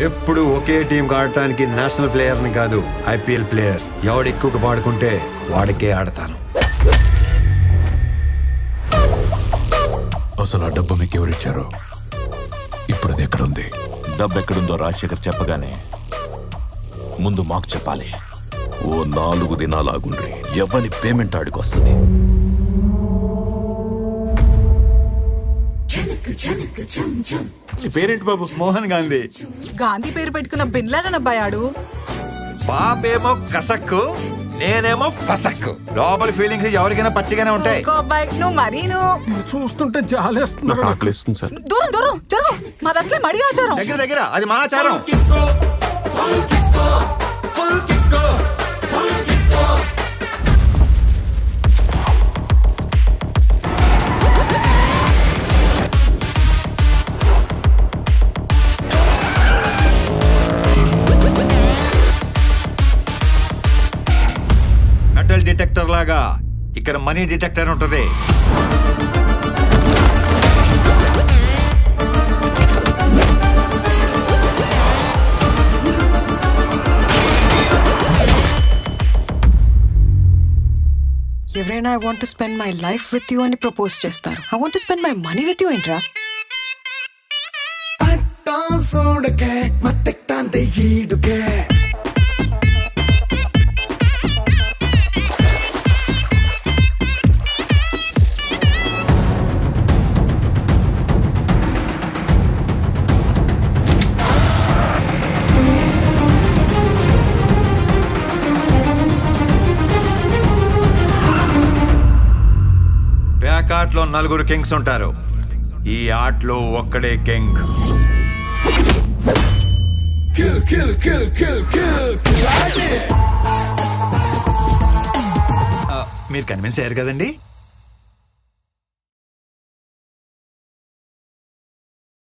ఎప్పుడు ఒకే టీం ఆడటానికి నేషనల్ ప్లేయర్ని కాదు, ఐపీఎల్ ప్లేయర్. ఎవడు ఎక్కువ పాడుకుంటే వాడికే ఆడతాను. అసలు ఆ డబ్బు మీకు ఎవరిచ్చారో, ఇప్పుడు అది ఎక్కడుంది? డబ్బు ఎక్కడుందో రాజశేఖర్ చెప్పగానే ముందు మాకు చెప్పాలి. ఓ 4 దినాలు ఆగుండ్రి. ఎవరి పేమెంట్ ఆడికి వస్తుంది. పేరేంటి బాబు? మోహన్ గాంధీ. గాంధీ పేరు పెట్టుకున్న బిన్ లాడెన్ అబ్బాయాడు. బాబేమో కసక్కు, నేనేమో ఫసక్కు. లోపల ఫీలింగ్స్ ఎవరికైనా పచ్చిగానే ఉంటాయి. చూస్తుంటే నాకు ఆకలిస్తుంది సార్. దూరం దూరం జరుగు. మాది అసలే మడి ఆచారం. దగ్గర దగ్గర, అది మా ఆచారం. మెటల్ డిటెక్టర్ లాగా ఇక్కడ మనీ డిటెక్టర్ ఉంటుంది. ఎవరైనా I want to spend my life with you అని ప్రపోజ్ చేస్తారు. I want to spend my money with you ఏంట్రా? ప్యాకాట్లో 4 కింగ్స్ ఉంటారు. ఈ ఆటలో ఒక్కడే కింగ్. మీరు కన్విన్స్ అయ్యారు కదండి?